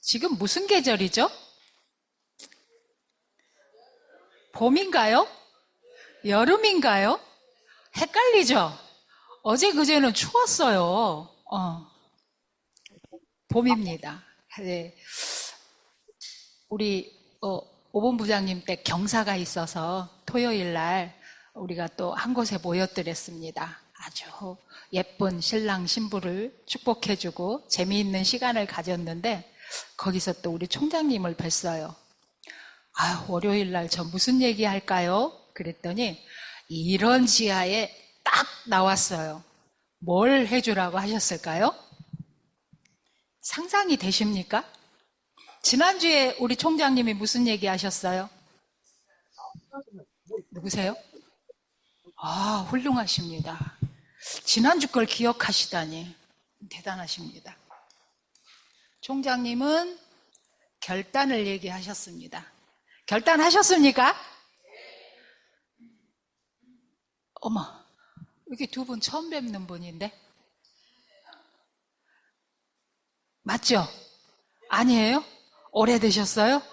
지금 무슨 계절이죠? 봄인가요? 여름인가요? 헷갈리죠? 어제 그제는 추웠어요. 봄입니다. 네. 우리 오본 부장님 댁 경사가 있어서 토요일 날 우리가 또 한 곳에 모였더랬습니다. 아주 예쁜 신랑 신부를 축복해주고 재미있는 시간을 가졌는데 거기서 또 우리 총장님을 뵀어요. 월요일 날 저 무슨 얘기 할까요? 그랬더니 이런 지하에 딱 나왔어요. 뭘 해주라고 하셨을까요? 상상이 되십니까? 지난주에 우리 총장님이 무슨 얘기 하셨어요? 누구세요? 훌륭하십니다. 지난주 걸 기억하시다니 대단하십니다. 총장님은 결단을 얘기하셨습니다. 결단하셨습니까? 어머, 여기 두 분 처음 뵙는 분인데? 맞죠? 아니에요? 오래되셨어요?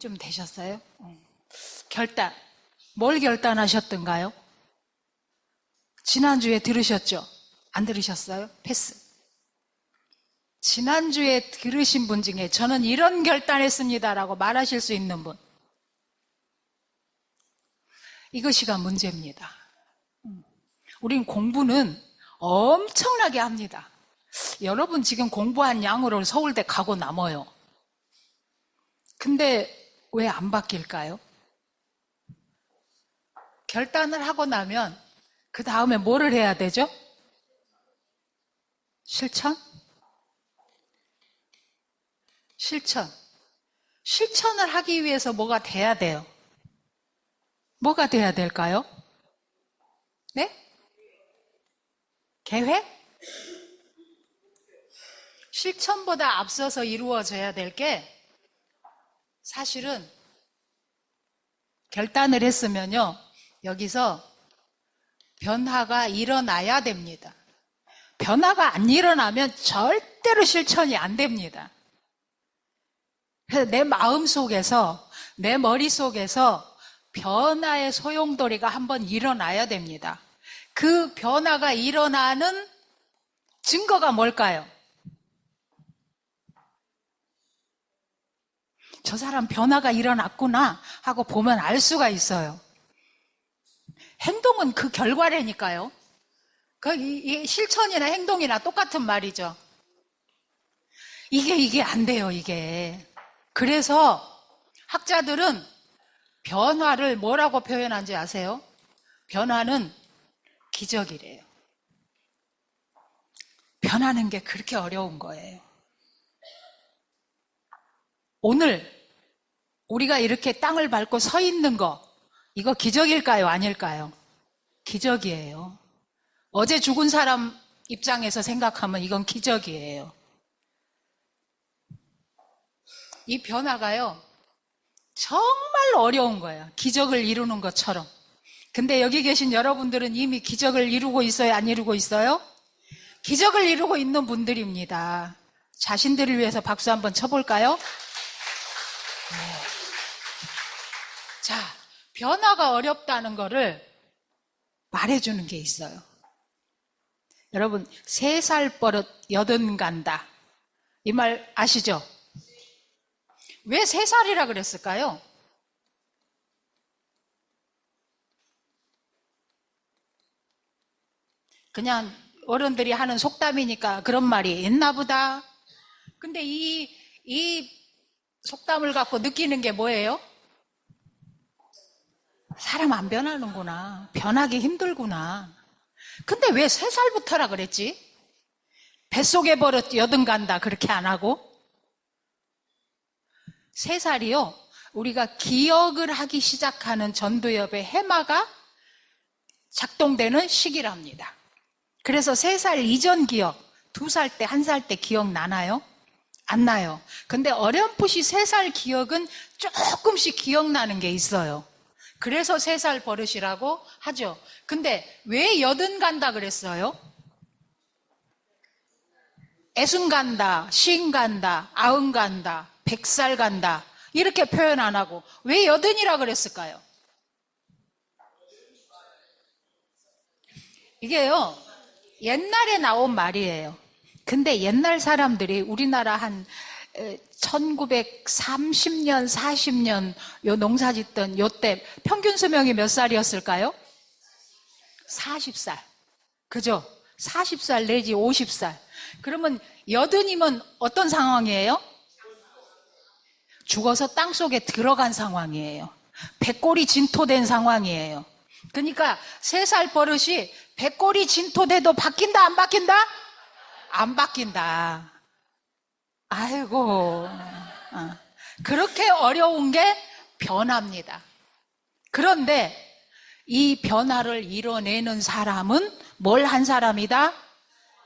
좀 되셨어요? 결단. 뭘 결단하셨던가요? 지난주에 들으셨죠? 안 들으셨어요? 패스. 지난주에 들으신 분 중에 저는 이런 결단했습니다라고 말하실 수 있는 분. 이것이가 문제입니다. 우린 공부는 엄청나게 합니다. 여러분 지금 공부한 양으로 서울대 가고 남아요. 근데 왜 안 바뀔까요? 결단을 하고 나면 그 다음에 뭐를 해야 되죠? 실천? 실천을 하기 위해서 뭐가 돼야 돼요? 뭐가 돼야 될까요? 네? 계획? 실천보다 앞서서 이루어져야 될 게 사실은 결단을 했으면요, 여기서 변화가 일어나야 됩니다. 변화가 안 일어나면 절대로 실천이 안 됩니다. 그래서 내 마음 속에서, 내 머릿속에서 변화의 소용돌이가 한번 일어나야 됩니다. 그 변화가 일어나는 증거가 뭘까요? 저 사람 변화가 일어났구나 하고 보면 알 수가 있어요. 행동은 그 결과라니까요. 이 실천이나 행동이나 똑같은 말이죠. 이게 안 돼요, 이게. 그래서 학자들은 변화를 뭐라고 표현한지 아세요? 변화는 기적이래요. 변하는 게 그렇게 어려운 거예요. 오늘 우리가 이렇게 땅을 밟고 서 있는 거, 이거 기적일까요? 아닐까요? 기적이에요. 어제 죽은 사람 입장에서 생각하면 이건 기적이에요. 이 변화가요, 정말 어려운 거예요. 기적을 이루는 것처럼. 근데 여기 계신 여러분들은 이미 기적을 이루고 있어요? 안 이루고 있어요? 기적을 이루고 있는 분들입니다. 자신들을 위해서 박수 한번 쳐볼까요? 네. 자, 변화가 어렵다는 거를 말해주는 게 있어요. 여러분, 3살 버릇 80 간다. 이 말 아시죠? 왜 3살이라 그랬을까요? 그냥 어른들이 하는 속담이니까 그런 말이 있나 보다. 근데 이 속담을 갖고 느끼는 게 뭐예요? 사람 안 변하는구나. 변하기 힘들구나. 근데 왜 3살부터라 그랬지? 뱃속에 버릇 80 간다 그렇게 안 하고? 3살이요, 우리가 기억을 하기 시작하는 전두엽의 해마가 작동되는 시기랍니다. 그래서 3살 이전 기억, 2살 때, 1살 때 기억 나나요? 안 나요. 근데 어렴풋이 3살 기억은 조금씩 기억나는 게 있어요. 그래서 3살 버릇이라고 하죠. 근데 왜 80 간다 그랬어요? 애순 간다, 쉰 간다, 아흔 간다, 100살 간다 이렇게 표현 안 하고 왜 여든이라 그랬을까요? 이게요, 옛날에 나온 말이에요. 근데 옛날 사람들이 우리나라 한 1930년, 40년 요 농사 짓던 요때 평균 수명이 몇 살이었을까요? 40살. 그죠? 40살 내지 50살. 그러면 여든이면 어떤 상황이에요? 죽어서 땅속에 들어간 상황이에요. 백골이 진토된 상황이에요. 그러니까 3살 버릇이 백골이 진토돼도 바뀐다 안 바뀐다? 안 바뀐다. 아이고, 그렇게 어려운 게 변화입니다. 그런데 이 변화를 이뤄내는 사람은 뭘 한 사람이다?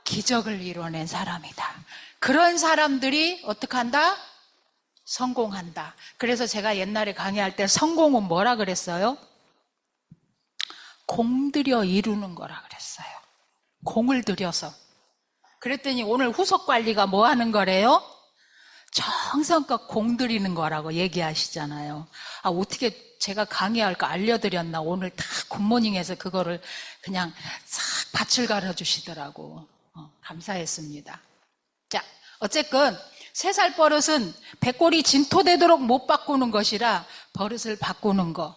기적을 이뤄낸 사람이다. 그런 사람들이 어떻게 한다? 성공한다. 그래서 제가 옛날에 강의할 때 성공은 뭐라 그랬어요? 공들여 이루는 거라 그랬어요. 공을 들여서. 그랬더니 오늘 후속 관리가 뭐 하는 거래요? 정성껏 공들이는 거라고 얘기하시잖아요. 어떻게 제가 강의할 거 알려드렸나? 오늘 다 굿모닝에서 그거를 그냥 싹 밭을 갈아주시더라고. 감사했습니다. 자, 어쨌건 3살 버릇은 백골이 진토되도록 못 바꾸는 것이라 버릇을 바꾸는 거,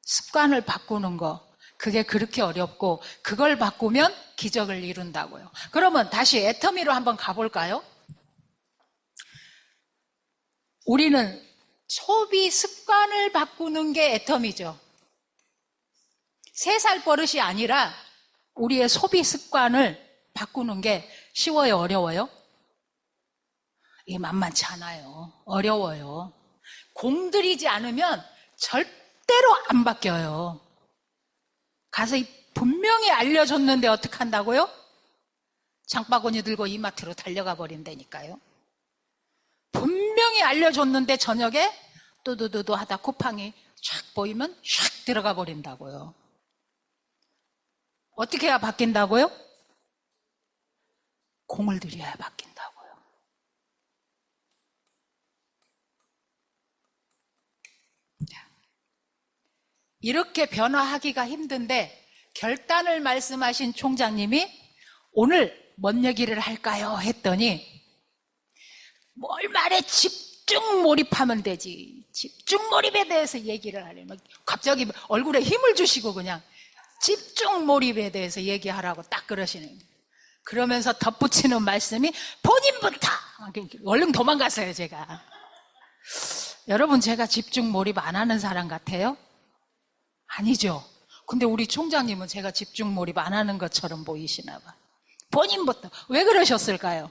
습관을 바꾸는 거, 그게 그렇게 어렵고 그걸 바꾸면 기적을 이룬다고요. 그러면 다시 애터미로 한번 가볼까요? 우리는 소비 습관을 바꾸는 게 애터미죠. 3살 버릇이 아니라 우리의 소비 습관을 바꾸는 게 쉬워요, 어려워요? 이게 만만치 않아요. 어려워요. 공들이지 않으면 절대로 안 바뀌어요. 가서 분명히 알려줬는데 어떻게 한다고요? 장바구니 들고 이마트로 달려가 버린다니까요. 분명히 알려줬는데 저녁에 또두두두 하다 쿠팡이 촥 보이면 샥 들어가 버린다고요. 어떻게 해야 바뀐다고요? 공을 들여야 바뀐다고요. 이렇게 변화하기가 힘든데 결단을 말씀하신 총장님이 오늘 뭔 얘기를 할까요? 했더니 뭘 말에 집중 몰입하면 되지. 집중 몰입에 대해서 얘기를 하려면 갑자기 얼굴에 힘을 주시고 그냥 집중 몰입에 대해서 얘기하라고 딱 그러시는 거예요. 그러면서 덧붙이는 말씀이 본인부터 얼른 도망갔어요. 제가. 여러분, 제가 집중 몰입 안 하는 사람 같아요? 아니죠. 근데 우리 총장님은 제가 집중 몰입 안 하는 것처럼 보이시나 봐. 본인부터. 왜 그러셨을까요?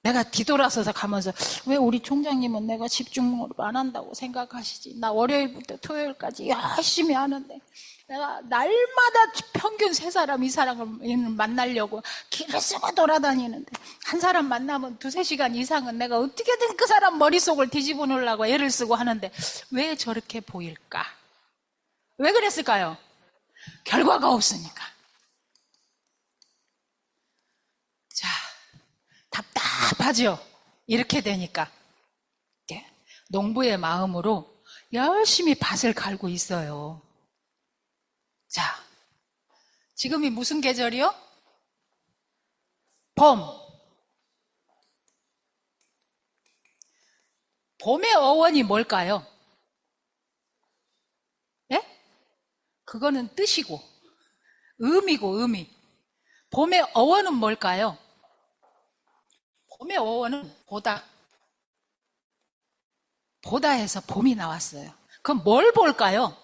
내가 뒤돌아서서 가면서 왜 우리 총장님은 내가 집중 몰입 안 한다고 생각하시지? 나 월요일부터 토요일까지 열심히 하는데 내가 날마다 평균 3사람, 2사람을 만나려고 길을 쓰고 돌아다니는데 한 사람 만나면 2-3시간 이상은 내가 어떻게든 그 사람 머릿속을 뒤집어 놓으려고 애를 쓰고 하는데 왜 저렇게 보일까? 왜 그랬을까요? 결과가 없으니까. 자, 답답하죠? 이렇게 되니까. 농부의 마음으로 열심히 밭을 갈고 있어요. 자, 지금이 무슨 계절이요? 봄. 봄의 어원이 뭘까요? 예? 그거는 뜻이고, 의미고, 의미. 봄의 어원은 뭘까요? 봄의 어원은 보다. 보다 해서 봄이 나왔어요. 그럼 뭘 볼까요?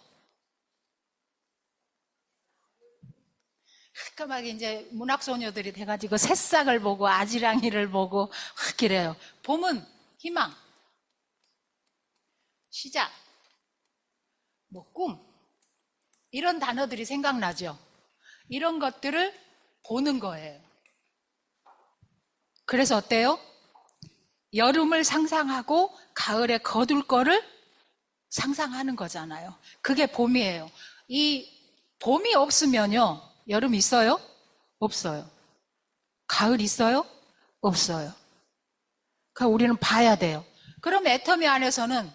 가끔하게 이제 문학소녀들이 돼가지고 새싹을 보고 아지랑이를 보고 확 이래요. 봄은 희망, 시작, 꿈 이런 단어들이 생각나죠. 이런 것들을 보는 거예요. 그래서 어때요? 여름을 상상하고 가을에 거둘 거를 상상하는 거잖아요. 그게 봄이에요. 이 봄이 없으면요, 여름 있어요? 없어요. 가을 있어요? 없어요. 그러니까 우리는 봐야 돼요. 그럼 애터미 안에서는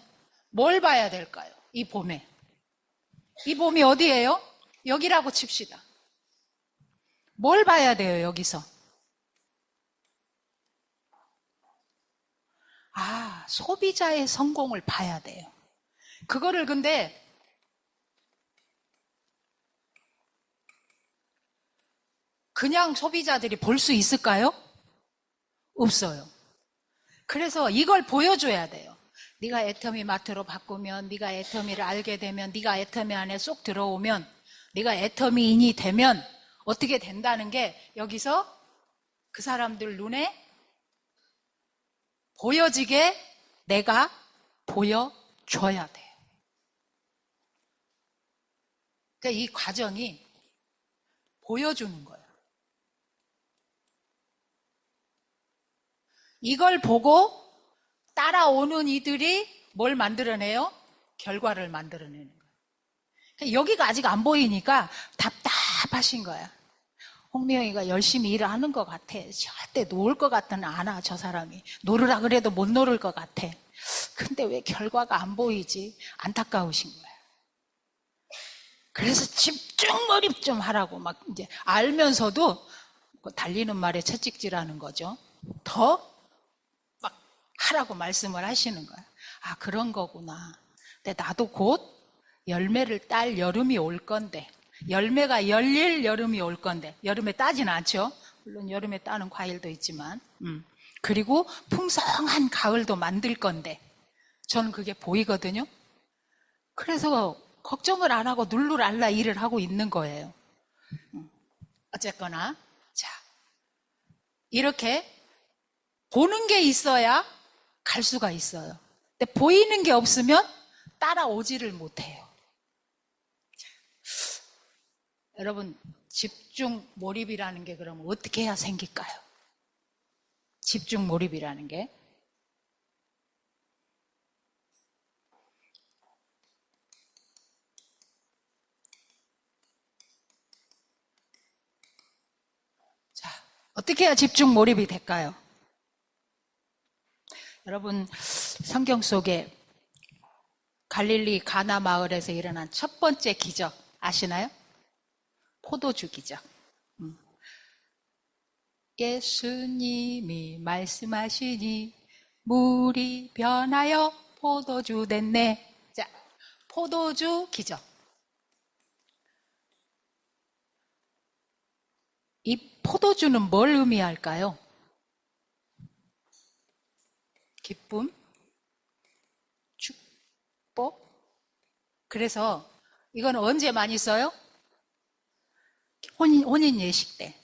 뭘 봐야 될까요? 이 봄에. 이 봄이 어디예요? 여기라고 칩시다. 뭘 봐야 돼요, 여기서? 소비자의 성공을 봐야 돼요. 그거를 근데 그냥 소비자들이 볼 수 있을까요? 없어요. 그래서 이걸 보여줘야 돼요. 네가 애터미 마트로 바꾸면, 네가 애터미를 알게 되면, 네가 애터미 안에 쏙 들어오면, 네가 애터미인이 되면 어떻게 된다는 게 여기서 그 사람들 눈에 보여지게 내가 보여줘야 돼요. 그러니까 이 과정이 보여주는 거예요. 이걸 보고 따라오는 이들이 뭘 만들어내요? 결과를 만들어내는 거예요. 그러니까 여기가 아직 안 보이니까 답답하신 거야. 홍미영이가 열심히 일을 하는 것 같아. 절대 놓을 것 같지는 않아, 저 사람이. 놓으라 그래도 못 놓을 것 같아. 근데 왜 결과가 안 보이지? 안타까우신 거야. 그래서 집중 몰입 좀 하라고 막 이제 알면서도 달리는 말에 채찍질하는 거죠. 더 막 하라고 말씀을 하시는 거야. 그런 거구나. 근데 나도 곧 열매를 딸 여름이 올 건데, 열매가 열릴 여름이 올 건데, 여름에 따진 않죠. 물론 여름에 따는 과일도 있지만, 그리고 풍성한 가을도 만들 건데, 저는 그게 보이거든요. 그래서 걱정을 안 하고 눌룰알라 일을 하고 있는 거예요. 어쨌거나 자, 이렇게 보는 게 있어야 갈 수가 있어요. 근데 보이는 게 없으면 따라오지를 못해요. 자, 여러분, 집중 몰입이라는 게 그러면 어떻게 해야 생길까요? 집중 몰입이라는 게 어떻게 해야 집중 몰입이 될까요? 여러분, 성경 속에 갈릴리 가나 마을에서 일어난 첫 번째 기적 아시나요? 포도주 기적. 예수님이 말씀하시니 물이 변하여 포도주 됐네. 자, 포도주 기적. 이 포도주는 뭘 의미할까요? 기쁨, 축복. 그래서 이건 언제 많이 써요? 혼인 예식 때.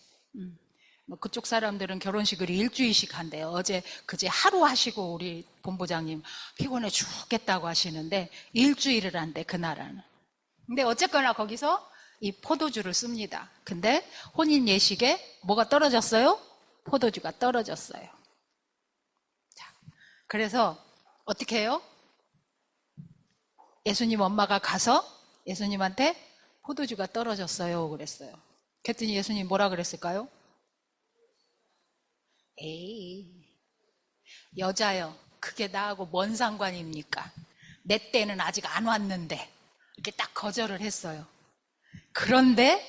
그쪽 사람들은 결혼식을 일주일씩 한대요. 그제 하루 하시고 우리 본부장님 피곤해 죽겠다고 하시는데 일주일을 한대, 그 나라는. 근데 어쨌거나 거기서 이 포도주를 씁니다. 근데 혼인 예식에 뭐가 떨어졌어요? 포도주가 떨어졌어요. 자, 그래서 어떻게 해요? 예수님 엄마가 가서 예수님한테 포도주가 떨어졌어요 그랬어요. 그랬더니 예수님 뭐라 그랬을까요? 에이, 여자요, 그게 나하고 뭔 상관입니까? 내 때는 아직 안 왔는데. 이렇게 딱 거절을 했어요. 그런데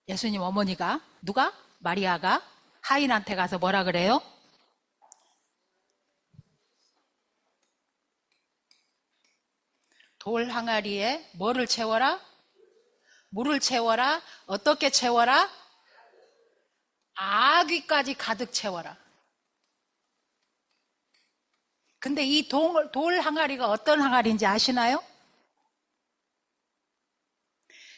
예수님 어머니가, 누가? 마리아가 하인한테 가서 뭐라 그래요? 돌 항아리에 뭐를 채워라? 물을 채워라. 어떻게 채워라? 아귀까지 가득 채워라. 근데 이 돌 항아리가 어떤 항아리인지 아시나요?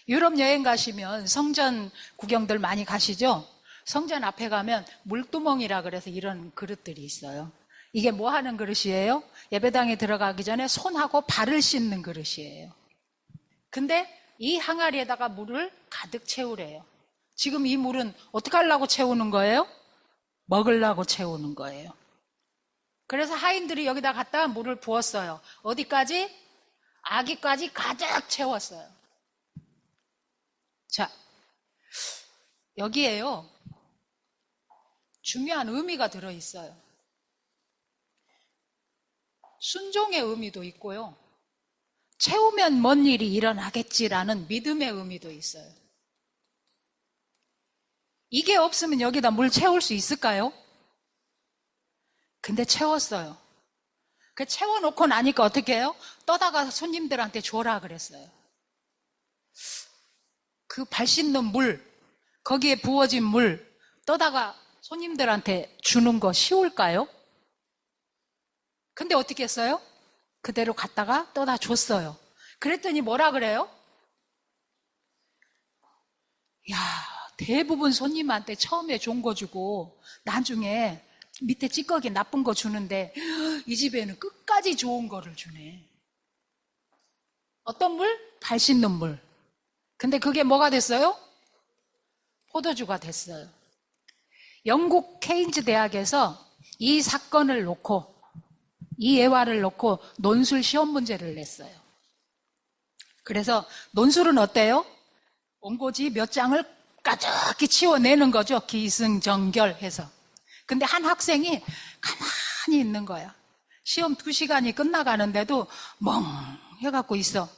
유럽 여행 가시면 성전 구경들 많이 가시죠? 성전 앞에 가면 물두멍이라 그래서 이런 그릇들이 있어요. 이게 뭐 하는 그릇이에요? 예배당에 들어가기 전에 손하고 발을 씻는 그릇이에요. 근데 이 항아리에다가 물을 가득 채우래요. 지금 이 물은 어떻게 하려고 채우는 거예요? 먹으려고 채우는 거예요. 그래서 하인들이 여기다 갖다 물을 부었어요. 어디까지? 아기까지 가득 채웠어요. 자, 여기에요. 중요한 의미가 들어있어요. 순종의 의미도 있고요. 채우면 뭔 일이 일어나겠지라는 믿음의 의미도 있어요. 이게 없으면 여기다 물 채울 수 있을까요? 근데 채웠어요. 그 채워놓고 나니까 어떻게 해요? 떠다가 손님들한테 줘라 그랬어요. 그 발 씻는 물, 거기에 부어진 물, 떠다가 손님들한테 주는 거 쉬울까요? 근데 어떻게 했어요? 그대로 갔다가 떠다 줬어요. 그랬더니 뭐라 그래요? 야, 대부분 손님한테 처음에 좋은 거 주고 나중에 밑에 찌꺼기 나쁜 거 주는데 이 집에는 끝까지 좋은 거를 주네. 어떤 물? 발 씻는 물. 근데 그게 뭐가 됐어요? 포도주가 됐어요. 영국 케인즈 대학에서 이 사건을 놓고, 이 예화를 놓고 논술 시험 문제를 냈어요. 그래서 논술은 어때요? 원고지 몇 장을 가득히 치워내는 거죠. 기승전결해서. 근데 한 학생이 가만히 있는 거야. 시험 2시간이 끝나가는데도 멍 해갖고 있어.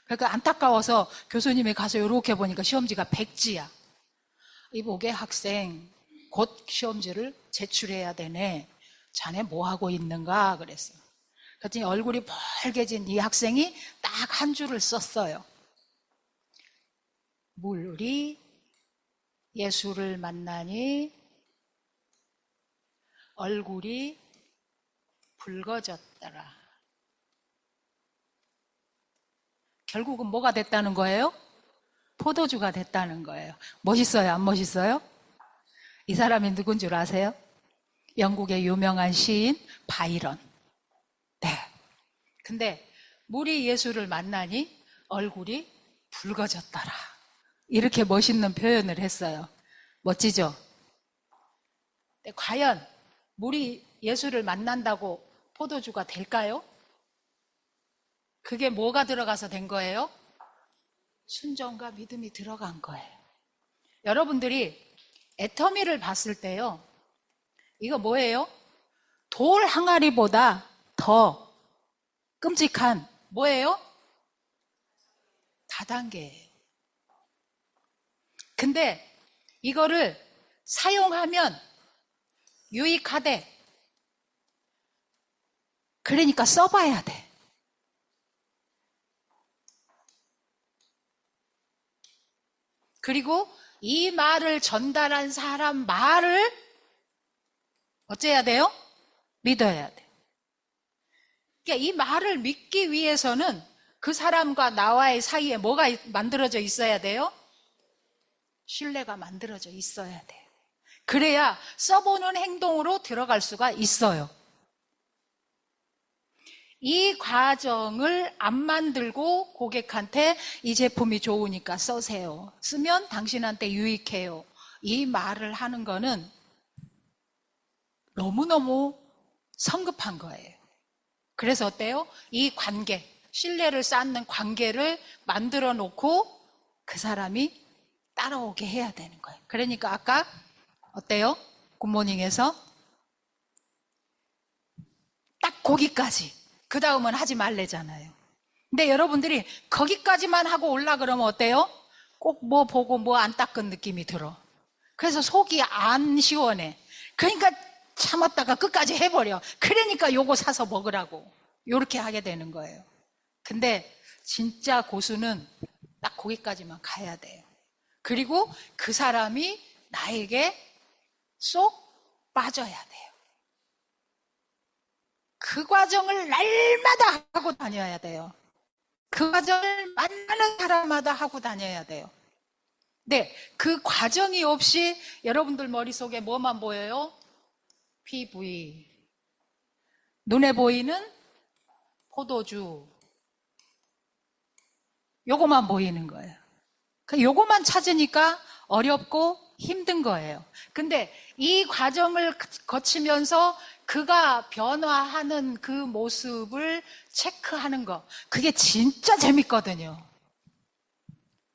그러니까 안타까워서 교수님이 가서 이렇게 보니까 시험지가 백지야. 이보게 학생, 곧 시험지를 제출해야 되네. 자네 뭐 하고 있는가 그랬어. 그랬더니 얼굴이 벌개진 이 학생이 딱 한 줄을 썼어요. 물이 예수를 만나니 얼굴이 붉어졌더라. 결국은 뭐가 됐다는 거예요? 포도주가 됐다는 거예요. 멋있어요? 안 멋있어요? 이 사람이 누군 줄 아세요? 영국의 유명한 시인 바이런. 네. 근데 물이 예수를 만나니 얼굴이 붉어졌더라. 이렇게 멋있는 표현을 했어요. 멋지죠? 근데 과연 물이 예수를 만난다고 포도주가 될까요? 그게 뭐가 들어가서 된 거예요? 순종과 믿음이 들어간 거예요. 여러분들이 애터미를 봤을 때요, 이거 뭐예요? 돌 항아리보다 더 끔찍한 뭐예요? 다단계예요. 근데 이거를 사용하면 유익하대. 그러니까 써봐야 돼. 그리고 이 말을 전달한 사람 말을 어째야 돼요? 믿어야 돼. 그러니까 이 말을 믿기 위해서는 그 사람과 나와의 사이에 뭐가 만들어져 있어야 돼요? 신뢰가 만들어져 있어야 돼요. 그래야 써보는 행동으로 들어갈 수가 있어요. 이 과정을 안 만들고 고객한테 이 제품이 좋으니까 써세요. 쓰면 당신한테 유익해요. 이 말을 하는 거는 너무너무 성급한 거예요. 그래서 어때요? 이 관계, 신뢰를 쌓는 관계를 만들어 놓고 그 사람이 따라오게 해야 되는 거예요. 그러니까 아까 어때요? 굿모닝에서 딱 거기까지, 그 다음은 하지 말래잖아요. 근데 여러분들이 거기까지만 하고 올라 그러면 어때요? 꼭 뭐 보고 뭐 안 닦은 느낌이 들어. 그래서 속이 안 시원해. 그러니까 참았다가 끝까지 해버려. 그러니까 요거 사서 먹으라고. 요렇게 하게 되는 거예요. 근데 진짜 고수는 딱 거기까지만 가야 돼요. 그리고 그 사람이 나에게 쏙 빠져야 돼요. 그 과정을 날마다 하고 다녀야 돼요. 그 과정을 만나는 사람마다 하고 다녀야 돼요. 네, 그 과정이 없이 여러분들 머릿속에 뭐만 보여요? PV. 눈에 보이는 포도주. 요거만 보이는 거예요. 요거만 찾으니까 어렵고 힘든 거예요. 근데 이 과정을 거치면서 그가 변화하는 그 모습을 체크하는 거, 그게 진짜 재밌거든요.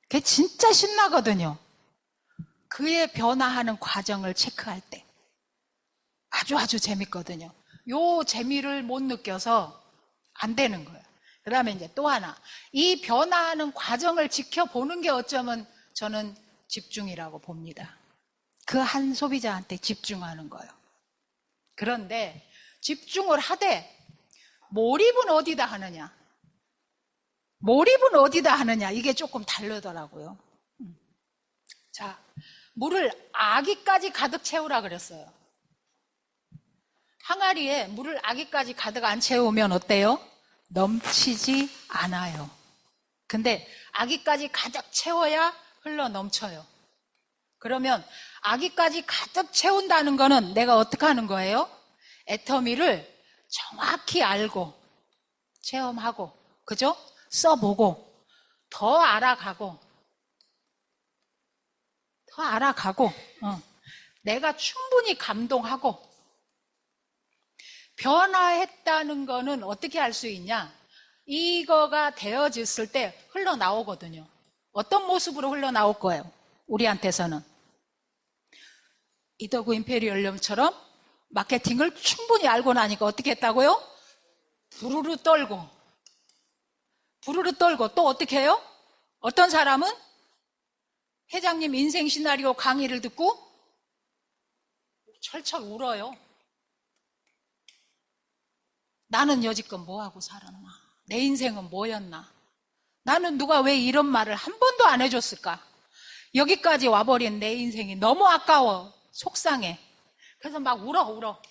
그게 진짜 신나거든요. 그의 변화하는 과정을 체크할 때. 아주 재밌거든요. 요 재미를 못 느껴서 안 되는 거예요. 그 다음에 이제 또 하나, 이 변화하는 과정을 지켜보는 게 어쩌면 저는 집중이라고 봅니다. 그 한 소비자한테 집중하는 거예요. 그런데 집중을 하되 몰입은 어디다 하느냐? 몰입은 어디다 하느냐? 이게 조금 다르더라고요. 자, 물을 아기까지 가득 채우라 그랬어요. 항아리에 물을 아기까지 가득 안 채우면 어때요? 넘치지 않아요. 근데 아기까지 가득 채워야 흘러 넘쳐요. 그러면 아기까지 가득 채운다는 거는 내가 어떻게 하는 거예요? 애터미를 정확히 알고 체험하고, 그죠? 써보고 더 알아가고 내가 충분히 감동하고. 변화했다는 거는 어떻게 알 수 있냐? 이거가 되어졌을 때 흘러나오거든요. 어떤 모습으로 흘러나올 거예요? 우리한테서는 이더구 임페리얼럼처럼 마케팅을 충분히 알고 나니까 어떻게 했다고요? 부르르 떨고 또 어떻게 해요? 어떤 사람은 회장님 인생 시나리오 강의를 듣고 철철 울어요. 나는 여지껏 뭐하고 살았나? 내 인생은 뭐였나? 나는 누가 왜 이런 말을 한 번도 안 해줬을까? 여기까지 와버린 내 인생이 너무 아까워. 속상해. 그래서 막 울어.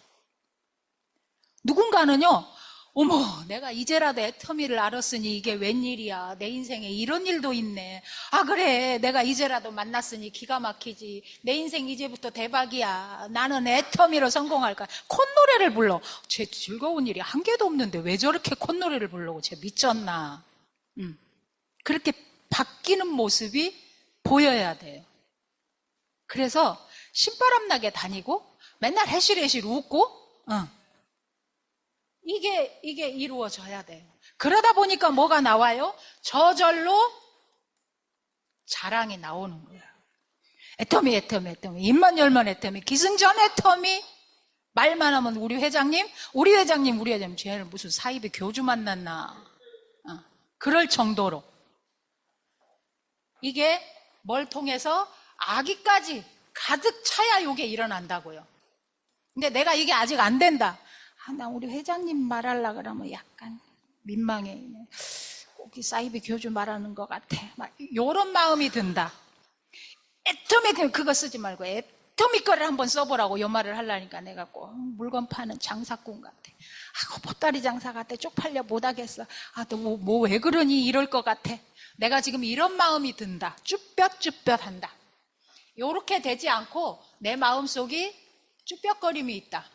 누군가는요, 어머, 내가 이제라도 애터미를 알았으니 이게 웬일이야. 내 인생에 이런 일도 있네. 아, 그래. 내가 이제라도 만났으니 기가 막히지. 내 인생 이제부터 대박이야. 나는 애터미로 성공할까. 콧노래를 불러. 쟤 즐거운 일이 한 개도 없는데 왜 저렇게 콧노래를 부르고 쟤 미쳤나. 그렇게 바뀌는 모습이 보여야 돼요. 그래서 신바람나게 다니고 맨날 해실해실 웃고 이게 이루어져야 돼요. 그러다 보니까 뭐가 나와요? 저절로 자랑이 나오는 거예요. 애터미. 입만 열면 애터미. 기승전 애터미. 말만 하면 우리 회장님, 쟤는 무슨 사입에 교주 만났나. 그럴 정도로. 이게 뭘 통해서 아기까지 가득 차야 이게 일어난다고요. 근데 내가 이게 아직 안 된다. 나 우리 회장님 말하려고 그러면 약간 민망해. 꼭 이 사이비 교주 말하는 것 같아. 막 요런 마음이 든다. 애터미 그거 쓰지 말고 애터미 거를 한번 써보라고 요 말을 하려니까 내가 꼭 물건 파는 장사꾼 같아. 보따리 장사 같아. 쪽팔려 못하겠어. 너 뭐 왜 그러니 이럴 것 같아. 내가 지금 이런 마음이 든다. 쭈뼛쭈뼛한다. 요렇게 되지 않고 내 마음속이 쭈뼛거림이 있다.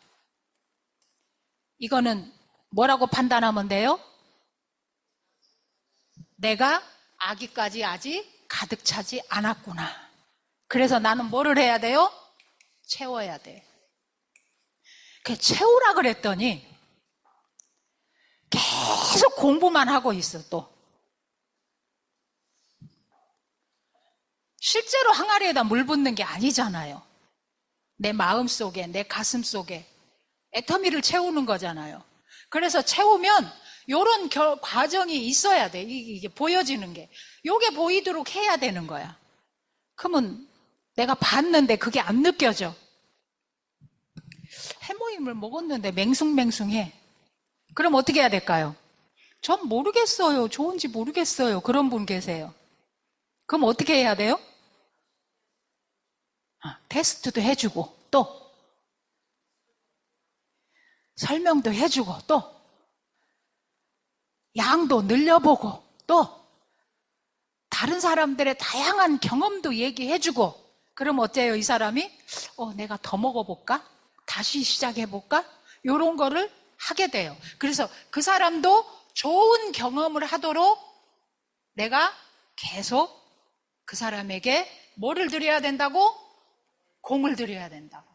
이거는 뭐라고 판단하면 돼요? 내가 아기까지 아직 가득 차지 않았구나. 그래서 나는 뭐를 해야 돼요? 채워야 돼. 채우라 그랬더니 계속 공부만 하고 있어. 또 실제로 항아리에다 물 붓는 게 아니잖아요. 내 마음속에, 내 가슴속에 애터미를 채우는 거잖아요. 그래서 채우면 이런 과정이 있어야 돼. 이게 보여지는 게. 이게 보이도록 해야 되는 거야. 그러면 내가 봤는데 그게 안 느껴져. 해모임을 먹었는데 맹숭맹숭해. 그럼 어떻게 해야 될까요? 전 모르겠어요. 좋은지 모르겠어요. 그런 분 계세요. 그럼 어떻게 해야 돼요? 테스트도 해주고 또 설명도 해주고 또 양도 늘려보고 또 다른 사람들의 다양한 경험도 얘기해주고. 그럼 어때요? 이 사람이 내가 더 먹어볼까? 다시 시작해볼까? 이런 거를 하게 돼요. 그래서 그 사람도 좋은 경험을 하도록 내가 계속 그 사람에게 뭐를 드려야 된다고? 공을 드려야 된다고.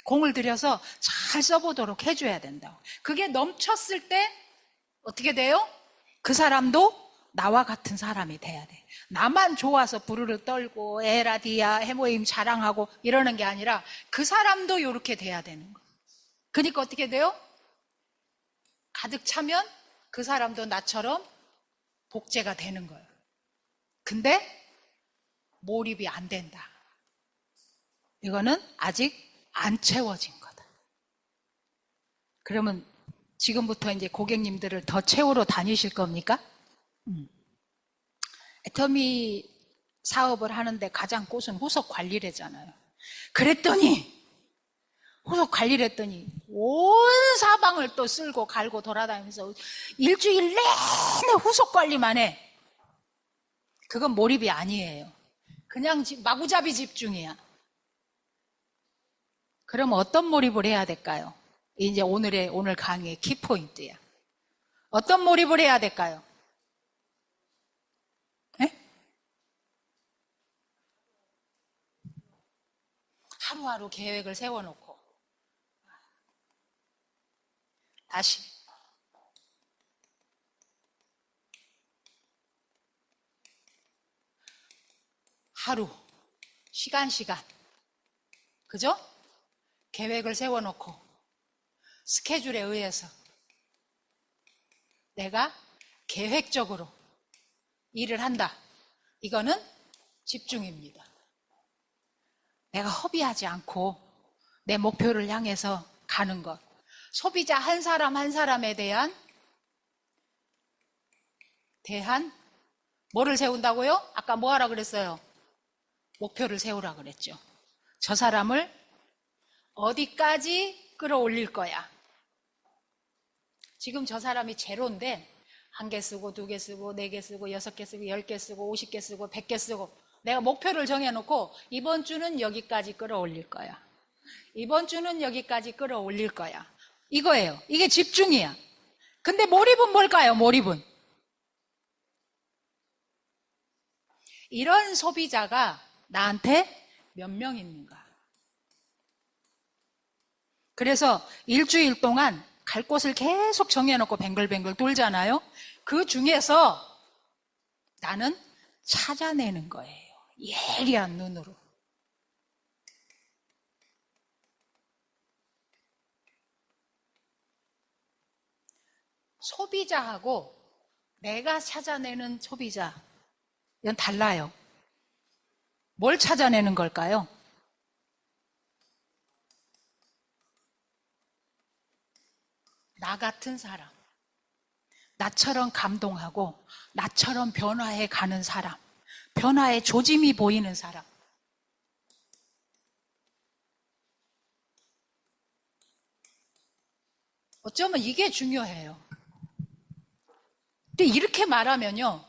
공을 들여서 잘 써보도록 해줘야 된다고. 그게 넘쳤을 때 어떻게 돼요? 그 사람도 나와 같은 사람이 돼야 돼. 나만 좋아서 부르르 떨고 에라디아 해모임 자랑하고 이러는 게 아니라 그 사람도 이렇게 돼야 되는 거예요. 그러니까 어떻게 돼요? 가득 차면 그 사람도 나처럼 복제가 되는 거예요. 근데 몰입이 안 된다. 이거는 아직 안 채워진 거다. 그러면 지금부터 이제 고객님들을 더 채우러 다니실 겁니까? 애터미 사업을 하는데 가장 꽃은 후속 관리래잖아요. 그랬더니 후속 관리를 했더니 온 사방을 또 쓸고 갈고 돌아다니면서 일주일 내내 후속 관리만 해. 그건 몰입이 아니에요. 그냥 마구잡이 집중이야. 그럼 어떤 몰입을 해야 될까요? 이제 오늘 강의의 키포인트야. 어떤 몰입을 해야 될까요? 네? 하루하루 계획을 세워놓고 다시 하루 시간 그죠? 계획을 세워놓고 스케줄에 의해서 내가 계획적으로 일을 한다. 이거는 집중입니다. 내가 허비하지 않고 내 목표를 향해서 가는 것. 소비자 한 사람 한 사람에 대한 뭐를 세운다고요? 아까 뭐 하라 그랬어요? 목표를 세우라 그랬죠. 저 사람을 어디까지 끌어올릴 거야? 지금 저 사람이 제로인데 1개 쓰고 2개 쓰고 4개 쓰고 6개 쓰고 10개 쓰고 50개 쓰고 100개 쓰고 내가 목표를 정해놓고 이번 주는 여기까지 끌어올릴 거야. 이번 주는 여기까지 끌어올릴 거야. 이거예요. 이게 집중이야. 근데 몰입은 뭘까요? 몰입은 이런 소비자가 나한테 몇 명 있는가? 그래서 일주일 동안 갈 곳을 계속 정해놓고 뱅글뱅글 돌잖아요. 그 중에서 나는 찾아내는 거예요. 예리한 눈으로. 소비자하고 내가 찾아내는 소비자, 이건 달라요. 뭘 찾아내는 걸까요? 나 같은 사람, 나처럼 감동하고 나처럼 변화해 가는 사람, 변화의 조짐이 보이는 사람. 어쩌면 이게 중요해요. 근데 이렇게 말하면요,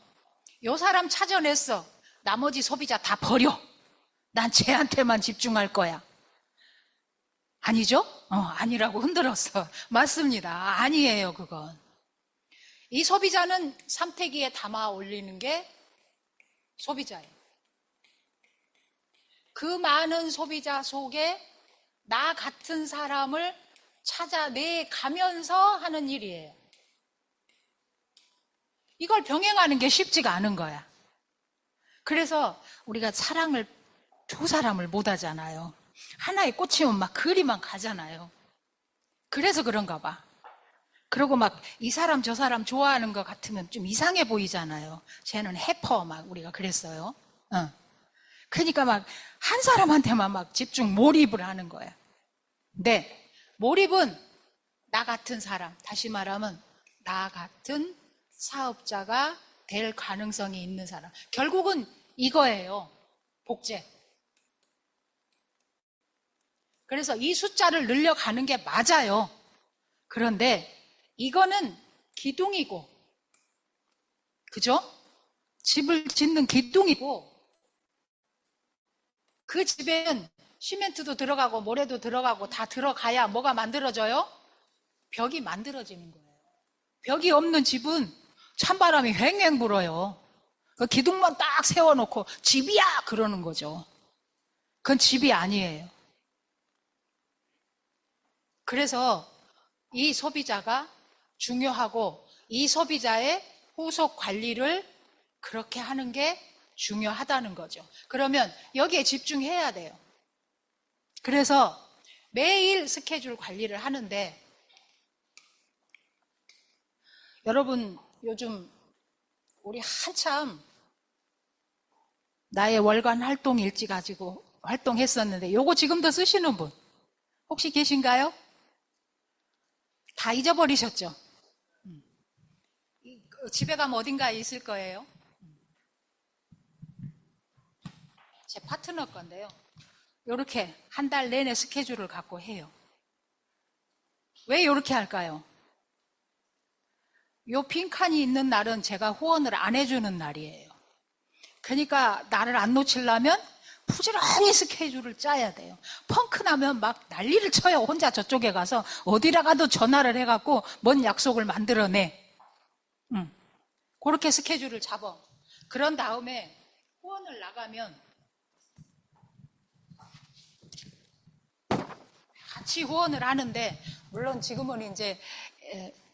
요 사람 찾아냈어. 나머지 소비자 다 버려. 난 쟤한테만 집중할 거야. 아니죠? 아니라고 흔들었어. 맞습니다. 아니에요, 그건. 이 소비자는 삼태기에 담아 올리는 게 소비자예요. 그 많은 소비자 속에 나 같은 사람을 찾아내 가면서 하는 일이에요. 이걸 병행하는 게 쉽지가 않은 거야. 그래서 우리가 사랑을 두 사람을 못 하잖아요. 하나에 꽂히면 막 그리만 가잖아요. 그래서 그런가 봐. 그리고 막 이 사람 저 사람 좋아하는 것 같으면 좀 이상해 보이잖아요. 쟤는 해퍼 막 우리가 그랬어요. 그러니까 막 한 사람한테만 막 집중 몰입을 하는 거야. 근데 몰입은 나 같은 사람, 다시 말하면 나 같은 사업자가 될 가능성이 있는 사람. 결국은 이거예요. 복제. 그래서 이 숫자를 늘려가는 게 맞아요. 그런데 이거는 기둥이고, 그죠? 집을 짓는 기둥이고, 그 집에는 시멘트도 들어가고 모래도 들어가고 다 들어가야 뭐가 만들어져요? 벽이 만들어지는 거예요. 벽이 없는 집은 찬바람이 휑휑 불어요. 그 기둥만 딱 세워놓고 집이야! 그러는 거죠. 그건 집이 아니에요. 그래서 이 소비자가 중요하고 이 소비자의 후속 관리를 그렇게 하는 게 중요하다는 거죠. 그러면 여기에 집중해야 돼요. 그래서 매일 스케줄 관리를 하는데, 여러분 요즘 우리 한참 나의 월간 활동 일지 가지고 활동했었는데, 요거 지금도 쓰시는 분 혹시 계신가요? 다 잊어버리셨죠? 집에 가면 어딘가에 있을 거예요. 제 파트너 건데요. 이렇게 한 달 내내 스케줄을 갖고 해요. 왜 이렇게 할까요? 요 빈칸이 있는 날은 제가 후원을 안 해주는 날이에요. 그러니까 나를 안 놓치려면 부지런히 스케줄을 짜야 돼요. 펑크 나면 막 난리를 쳐요. 혼자 저쪽에 가서 어디라가도 전화를 해갖고 뭔 약속을 만들어내. 그렇게 스케줄을 잡아. 그런 다음에 후원을 나가면 같이 후원을 하는데, 물론 지금은 이제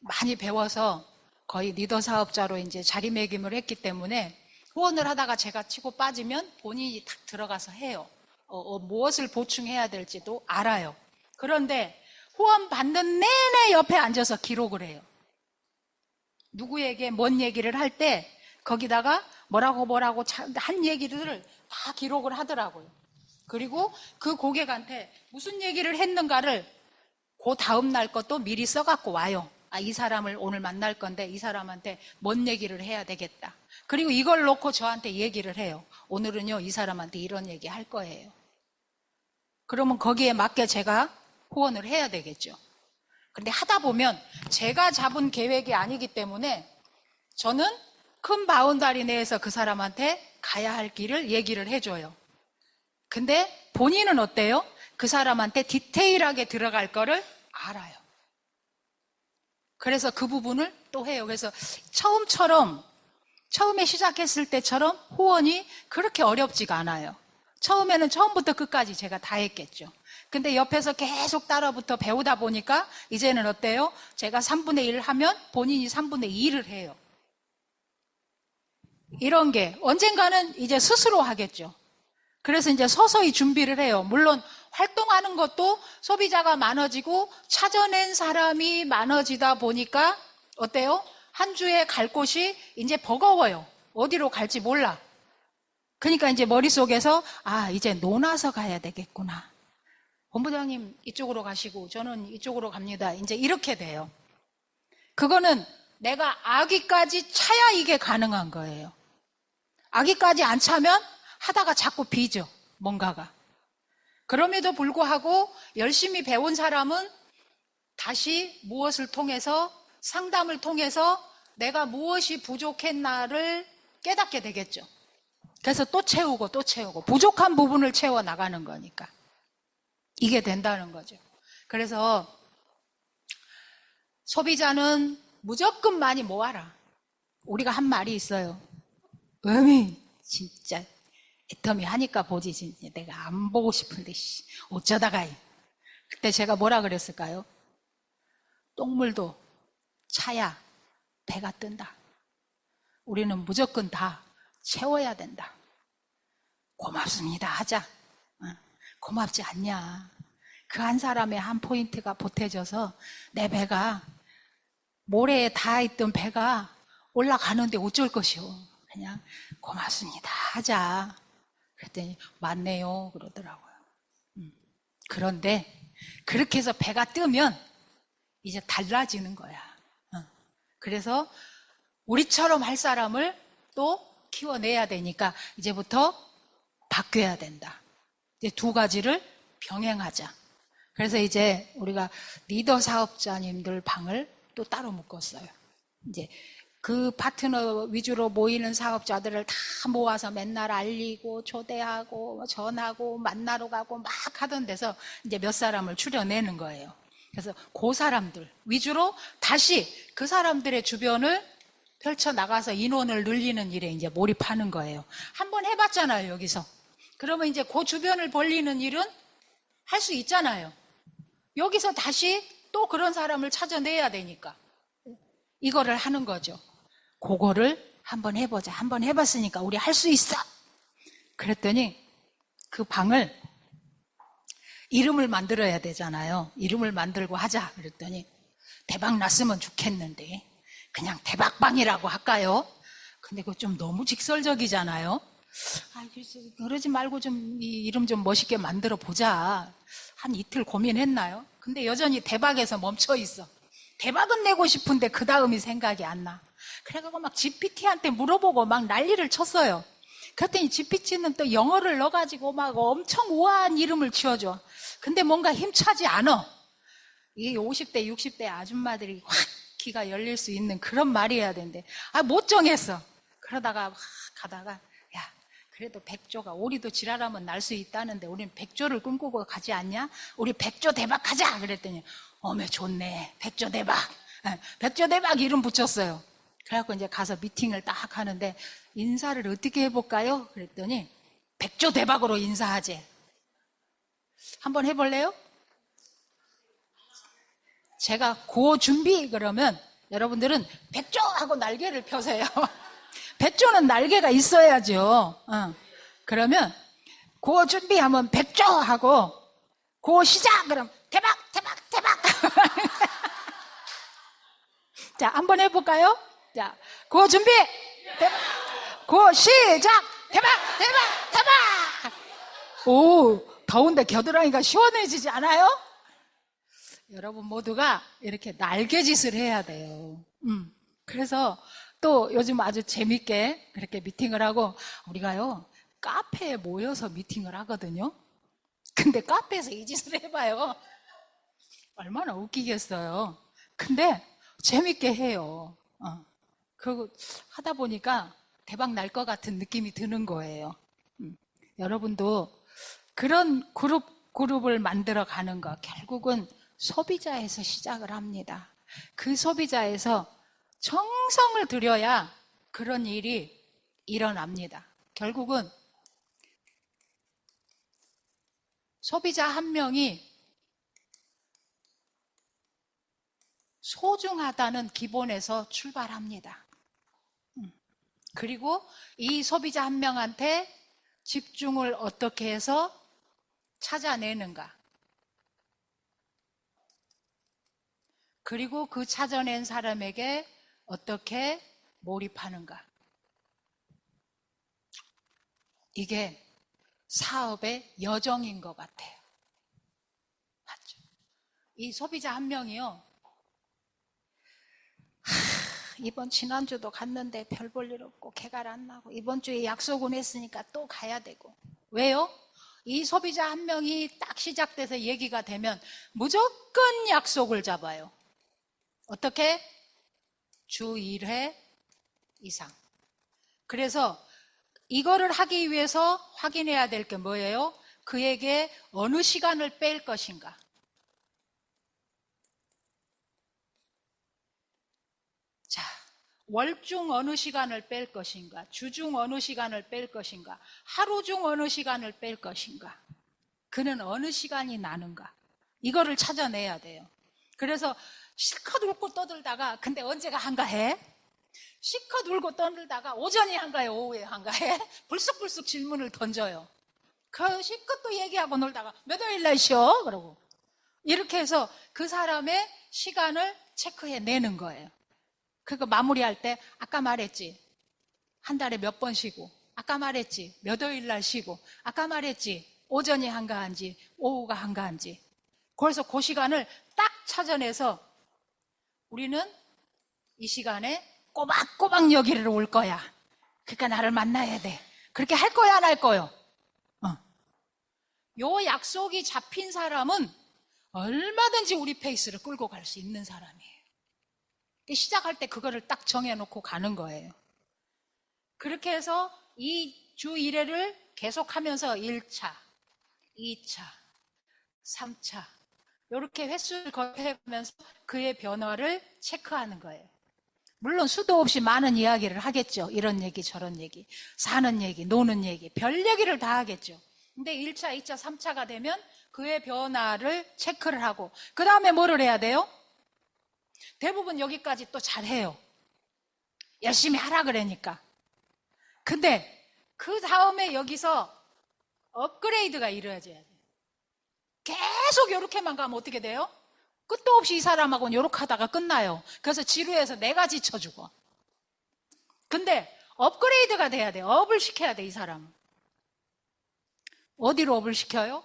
많이 배워서 거의 리더 사업자로 이제 자리매김을 했기 때문에 후원을 하다가 제가 치고 빠지면 본인이 탁 들어가서 해요. 무엇을 보충해야 될지도 알아요. 그런데 후원 받는 내내 옆에 앉아서 기록을 해요. 누구에게 뭔 얘기를 할 때 거기다가 뭐라고 한 얘기들을 다 기록을 하더라고요. 그리고 그 고객한테 무슨 얘기를 했는가를 그 다음날 것도 미리 써갖고 와요. 이 사람을 오늘 만날 건데 이 사람한테 뭔 얘기를 해야 되겠다. 그리고 이걸 놓고 저한테 얘기를 해요. 오늘은요, 이 사람한테 이런 얘기 할 거예요. 그러면 거기에 맞게 제가 후원을 해야 되겠죠. 근데 하다 보면 제가 잡은 계획이 아니기 때문에 저는 큰 바운다리 내에서 그 사람한테 가야 할 길을 얘기를 해줘요. 근데 본인은 어때요? 그 사람한테 디테일하게 들어갈 거를 알아요. 그래서 그 부분을 또 해요. 그래서 처음에 시작했을 때처럼 후원이 그렇게 어렵지가 않아요. 처음에는 처음부터 끝까지 제가 다 했겠죠. 근데 옆에서 계속 따라붙어 배우다 보니까 이제는 어때요? 제가 3분의 1 하면 본인이 3분의 2를 해요. 이런 게 언젠가는 이제 스스로 하겠죠. 그래서 이제 서서히 준비를 해요. 물론 활동하는 것도 소비자가 많아지고 찾아낸 사람이 많아지다 보니까 어때요? 한 주에 갈 곳이 이제 버거워요. 어디로 갈지 몰라. 그러니까 이제 머릿속에서 이제 논아서 가야 되겠구나. 본부장님 이쪽으로 가시고 저는 이쪽으로 갑니다. 이제 이렇게 돼요. 그거는 내가 아기까지 차야 이게 가능한 거예요. 아기까지 안 차면 하다가 자꾸 비죠. 뭔가가. 그럼에도 불구하고 열심히 배운 사람은 다시 무엇을 통해서, 상담을 통해서 내가 무엇이 부족했나를 깨닫게 되겠죠. 그래서 또 채우고 또 채우고 부족한 부분을 채워 나가는 거니까 이게 된다는 거죠. 그래서 소비자는 무조건 많이 모아라. 우리가 한 말이 있어요. 진짜 애터미 하니까 보지. 진짜 내가 안 보고 싶은데 어쩌다가. 그때 제가 뭐라 그랬을까요? 똥물도 차야 배가 뜬다. 우리는 무조건 다 채워야 된다. 고맙습니다 하자. 고맙지 않냐. 그 한 사람의 한 포인트가 보태져서 내 배가, 모래에 닿아있던 배가 올라가는데 어쩔 것이오. 그냥 고맙습니다 하자. 그랬더니 맞네요 그러더라고요. 그런데 그렇게 해서 배가 뜨면 이제 달라지는 거야. 그래서 우리처럼 할 사람을 또 키워내야 되니까 이제부터 바뀌어야 된다. 이제 두 가지를 병행하자. 그래서 이제 우리가 리더 사업자님들 방을 또 따로 묶었어요. 이제 그 파트너 위주로 모이는 사업자들을 다 모아서 맨날 알리고 초대하고 전하고 만나러 가고 막 하던 데서 이제 몇 사람을 추려내는 거예요. 그래서 그 사람들 위주로 다시 그 사람들의 주변을 펼쳐나가서 인원을 늘리는 일에 이제 몰입하는 거예요. 한번 해봤잖아요, 여기서. 그러면 이제 그 주변을 벌리는 일은 할 수 있잖아요. 여기서 다시 또 그런 사람을 찾아내야 되니까. 이거를 하는 거죠. 그거를 한번 해보자. 한번 해봤으니까 우리 할 수 있어. 그랬더니 그 방을 이름을 만들어야 되잖아요. 이름을 만들고 하자. 그랬더니 대박 났으면 좋겠는데 그냥 대박방이라고 할까요? 근데 그거 좀 너무 직설적이잖아요. 그러지 말고 좀 이 이름 좀 멋있게 만들어 보자. 한 이틀 고민했나요? 근데 여전히 대박에서 멈춰 있어. 대박은 내고 싶은데 그 다음이 생각이 안 나. 그래가지고 막 GPT한테 물어보고 막 난리를 쳤어요. 그랬더니 GPT는 또 영어를 넣어가지고 막 엄청 우아한 이름을 지어줘. 근데 뭔가 힘차지 않아. 이 50대, 60대 아줌마들이 확 귀가 열릴 수 있는 그런 말이 해야 되는데, 못 정했어. 그러다가 막 가다가, 야, 그래도 백조가, 오리도 지랄하면 날 수 있다는데, 우린 백조를 꿈꾸고 가지 않냐? 우리 백조 대박 하자! 그랬더니, 어메, 좋네. 백조 대박. 백조 대박 이름 붙였어요. 그래갖고 이제 가서 미팅을 딱 하는데, 인사를 어떻게 해볼까요? 그랬더니, 백조 대박으로 인사하재. 한번 해볼래요? 제가 고 준비 그러면 여러분들은 백조하고 날개를 펴세요. 백조는 날개가 있어야죠. 그러면 고 준비하면 백조하고 고 시작 그럼 대박 대박 대박. 자, 한번 해볼까요? 자, 고 준비 대박, 고 시작 대박 대박 대박. 오, 더운데 겨드랑이가 시원해지지 않아요? 여러분 모두가 이렇게 날개짓을 해야 돼요. 그래서 또 요즘 아주 재밌게 그렇게 미팅을 하고, 우리가요 카페에 모여서 미팅을 하거든요. 근데 카페에서 이 짓을 해봐요. 얼마나 웃기겠어요. 근데 재밌게 해요. 그리고 하다 보니까 대박 날 것 같은 느낌이 드는 거예요. 여러분도 그런 그룹을 만들어 가는 거 결국은 소비자에서 시작을 합니다. 그 소비자에서 정성을 들여야 그런 일이 일어납니다. 결국은 소비자 한 명이 소중하다는 기본에서 출발합니다. 그리고 이 소비자 한 명한테 집중을 어떻게 해서 찾아내는가. 그리고 그 찾아낸 사람에게 어떻게 몰입하는가. 이게 사업의 여정인 것 같아요. 맞죠? 이 소비자 한 명이요. 이번 지난주도 갔는데 별 볼 일 없고 개갈 안 나고, 이번 주에 약속은 했으니까 또 가야 되고. 왜요? 이 소비자 한 명이 딱 시작돼서 얘기가 되면 무조건 약속을 잡아요. 어떻게? 주 1회 이상. 그래서 이거를 하기 위해서 확인해야 될 게 뭐예요? 그에게 어느 시간을 뺄 것인가. 자, 월중 어느 시간을 뺄 것인가, 주중 어느 시간을 뺄 것인가, 하루 중 어느 시간을 뺄 것인가, 그는 어느 시간이 나는가, 이거를 찾아내야 돼요. 그래서 실컷 웃고 떠들다가 근데 언제가 한가해? 실컷 울고 떠들다가 오전이 한가해, 오후에 한가해? 불쑥불쑥 질문을 던져요. 그 실컷 또 얘기하고 놀다가 몇 월일 날 쉬어? 그러고 이렇게 해서 그 사람의 시간을 체크해내는 거예요. 그거 마무리할 때 아까 말했지, 한 달에 몇 번 쉬고, 아까 말했지 몇 월일 날 쉬고, 아까 말했지 오전이 한가한지 오후가 한가한지. 그래서 그 시간을 딱 찾아내서 우리는 이 시간에 꼬박꼬박 여기로 올 거야. 그러니까 나를 만나야 돼. 그렇게 할 거야, 안 할 거요? 요 약속이 잡힌 사람은 얼마든지 우리 페이스를 끌고 갈 수 있는 사람이에요. 시작할 때 그거를 딱 정해놓고 가는 거예요. 그렇게 해서 이 주 1회를 계속하면서 1차, 2차, 3차 이렇게 횟수를 거듭해가면서 그의 변화를 체크하는 거예요. 물론 수도 없이 많은 이야기를 하겠죠. 이런 얘기 저런 얘기, 사는 얘기, 노는 얘기, 별 얘기를 다 하겠죠. 근데 1차, 2차, 3차가 되면 그의 변화를 체크를 하고 그 다음에 뭐를 해야 돼요? 대부분 여기까지 또 잘해요. 열심히 하라 그러니까. 근데 그 다음에 여기서 업그레이드가 이루어져야 돼요. 계속 이렇게만 가면 어떻게 돼요? 끝도 없이 이 사람하고는 이렇게 하다가 끝나요. 그래서 지루해서 내가 지쳐 죽어. 근데 업그레이드가 돼야 돼요. 업을 시켜야 돼, 이 사람은. 어디로 업을 시켜요?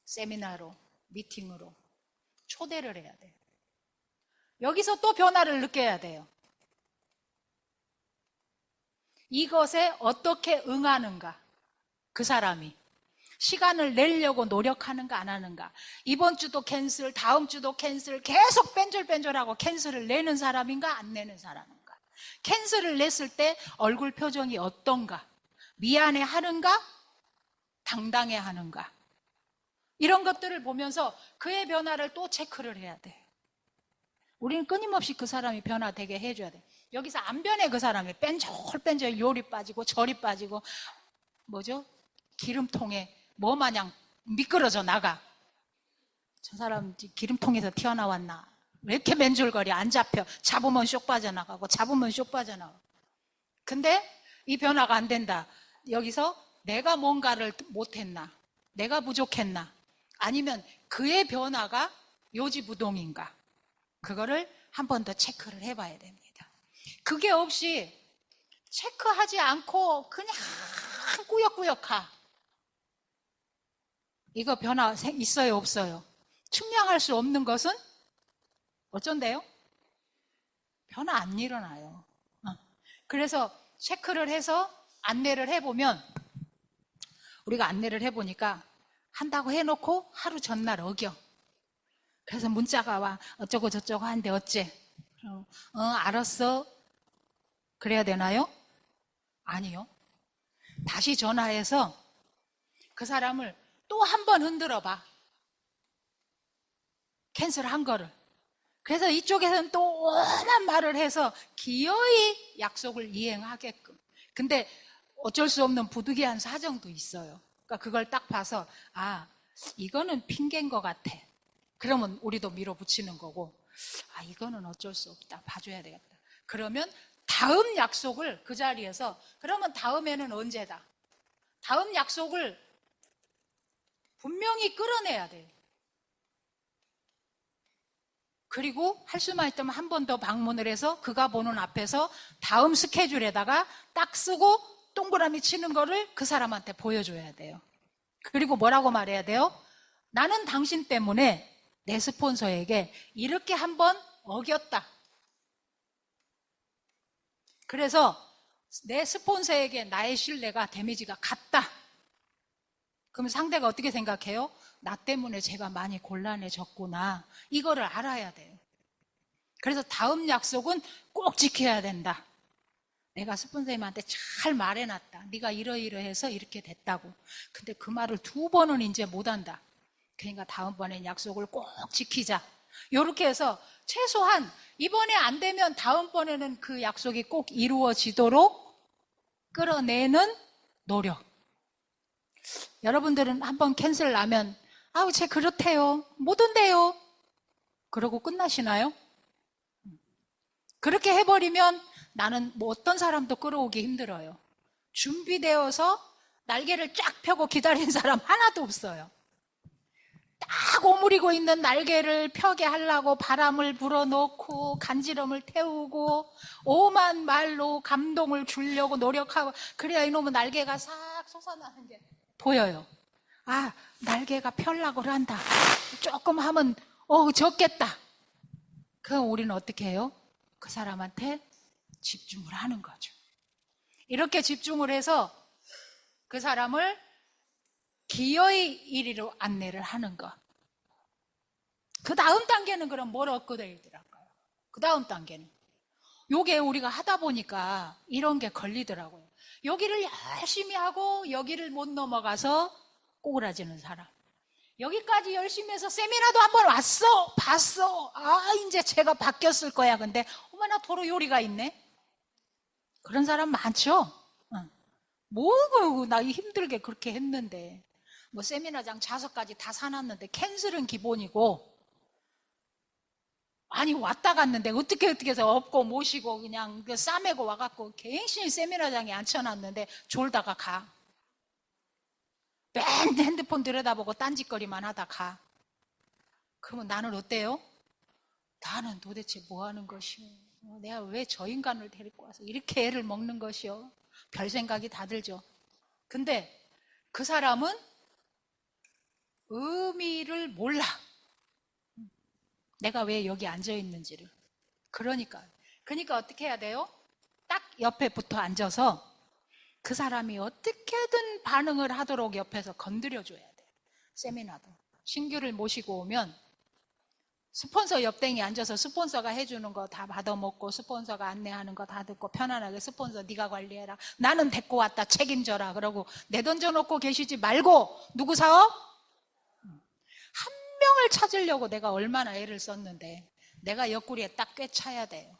세미나로, 미팅으로 초대를 해야 돼요. 여기서 또 변화를 느껴야 돼요. 이것에 어떻게 응하는가? 그 사람이 시간을 내려고 노력하는가 안 하는가? 이번 주도 캔슬, 다음 주도 캔슬, 계속 뺀절뺀절하고 캔슬을 내는 사람인가 안 내는 사람인가? 캔슬을 냈을 때 얼굴 표정이 어떤가? 미안해 하는가? 당당해 하는가? 이런 것들을 보면서 그의 변화를 또 체크를 해야 돼. 우리는 끊임없이 그 사람이 변화되게 해줘야 돼. 여기서 안 변해 그 사람이. 뺀절 요리 빠지고 저리 빠지고 뭐죠? 기름통에 뭐 마냥 미끄러져 나가. 저 사람 기름통에서 튀어나왔나? 왜 이렇게 맨줄거리 안 잡혀? 잡으면 쏙 빠져나가고 잡으면 쏙 빠져나가고. 근데 이 변화가 안 된다. 여기서 내가 뭔가를 못했나? 내가 부족했나? 아니면 그의 변화가 요지부동인가? 그거를 한 번 더 체크를 해봐야 됩니다. 그게 없이 체크하지 않고 그냥 꾸역꾸역 가. 이거 변화 있어요, 없어요? 측량할 수 없는 것은 어쩐대요? 변화 안 일어나요. 그래서 체크를 해서 안내를 해보면, 우리가 안내를 해보니까 한다고 해놓고 하루 전날 어겨. 그래서 문자가 와. 어쩌고 저쩌고 하는데 어째? 알았어. 그래야 되나요? 아니요. 다시 전화해서 그 사람을 또 한 번 흔들어 봐. 캔슬한 거를. 그래서 이쪽에서는 또 오만 말을 해서 기어이 약속을 이행하게끔. 근데 어쩔 수 없는 부득이한 사정도 있어요. 그러니까 그걸 딱 봐서 이거는 핑계인 것 같아. 그러면 우리도 밀어붙이는 거고, 이거는 어쩔 수 없다. 봐줘야 되겠다. 그러면 다음 약속을 그 자리에서, 그러면 다음에는 언제다? 다음 약속을 분명히 끌어내야 돼요. 그리고 할 수만 있다면 한 번 더 방문을 해서 그가 보는 앞에서 다음 스케줄에다가 딱 쓰고 동그라미 치는 거를 그 사람한테 보여줘야 돼요. 그리고 뭐라고 말해야 돼요? 나는 당신 때문에 내 스폰서에게 이렇게 한번 어겼다. 그래서 내 스폰서에게 나의 신뢰가 데미지가 갔다. 그럼 상대가 어떻게 생각해요? 나 때문에 제가 많이 곤란해졌구나. 이거를 알아야 돼요. 그래서 다음 약속은 꼭 지켜야 된다. 내가 스폰서님한테 잘 말해놨다. 네가 이러이러해서 이렇게 됐다고. 근데 그 말을 2번은 이제 못한다. 그러니까 다음번엔 약속을 꼭 지키자. 이렇게 해서 최소한 이번에 안 되면 다음번에는 그 약속이 꼭 이루어지도록 끌어내는 노력. 여러분들은 한번 캔슬 나면 쟤 그렇대요. 못 온대요. 그러고 끝나시나요? 그렇게 해버리면 나는 뭐 어떤 사람도 끌어오기 힘들어요. 준비되어서 날개를 쫙 펴고 기다린 사람 하나도 없어요. 딱 오므리고 있는 날개를 펴게 하려고 바람을 불어넣고 간지럼을 태우고 오만 말로 감동을 주려고 노력하고, 그래야 이놈은 날개가 싹 솟아나는 게 보여요. 날개가 펴려고 한다. 조금 하면 적겠다. 그럼 우리는 어떻게 해요? 그 사람한테 집중을 하는 거죠. 이렇게 집중을 해서 그 사람을 기어이 이리로 안내를 하는 것. 그 다음 단계는 그럼 뭘 업그레이드랄까요? 그 다음 단계는 요게 우리가 하다 보니까 이런 게 걸리더라고요. 여기를 열심히 하고 여기를 못 넘어가서 꼬꾸라지는 사람. 여기까지 열심히 해서 세미나도 한번 왔어, 봤어. 이제 제가 바뀌었을 거야. 근데 어머나 도로 요리가 있네. 그런 사람 많죠? 나 힘들게 그렇게 했는데, 뭐 세미나장 좌석까지 다 사놨는데 캔슬은 기본이고, 아니 왔다 갔는데 어떻게 해서 업고 모시고 그냥 싸매고 와갖고 갱신히 세미나장에 앉혀놨는데 졸다가 가. 맨 핸드폰 들여다보고 딴짓거리만 하다 가. 그러면 나는 어때요? 나는 도대체 뭐 하는 것이오? 내가 왜 저 인간을 데리고 와서 이렇게 애를 먹는 것이오? 별 생각이 다 들죠. 근데 그 사람은 의미를 몰라. 내가 왜 여기 앉아 있는지를. 그러니까 어떻게 해야 돼요? 딱 옆에 붙어 앉아서 그 사람이 어떻게든 반응을 하도록 옆에서 건드려줘야 돼. 세미나도. 신규를 모시고 오면 스폰서 옆땡이 앉아서 스폰서가 해주는 거 다 받아먹고 스폰서가 안내하는 거 다 듣고 편안하게 스폰서 네가 관리해라. 나는 데리고 왔다 책임져라. 그러고 내던져놓고 계시지 말고 누구 사업? 한 명을 찾으려고 내가 얼마나 애를 썼는데 내가 옆구리에 딱 꿰차야 돼요.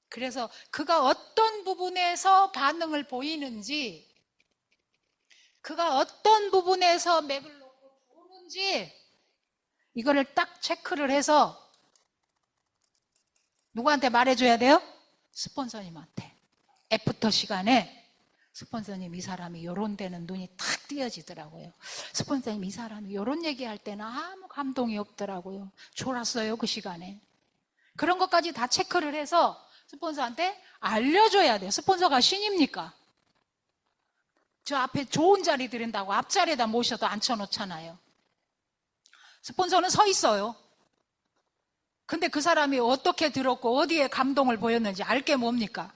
그래서 그가 어떤 부분에서 반응을 보이는지, 그가 어떤 부분에서 맥을 놓고 보는지 이거를 딱 체크를 해서 누구한테 말해줘야 돼요? 스폰서님한테. 애프터 시간에 스폰서님 이 사람이 요런 데는 눈이 탁 띄어지더라고요. 스폰서님 이 사람이 요런 얘기할 때는 아무 감동이 없더라고요. 졸았어요 그 시간에. 그런 것까지 다 체크를 해서 스폰서한테 알려줘야 돼요. 스폰서가 신입니까? 저 앞에 좋은 자리 드린다고 앞자리에다 모셔도 앉혀놓잖아요. 스폰서는 서 있어요. 근데 그 사람이 어떻게 들었고 어디에 감동을 보였는지 알게 뭡니까?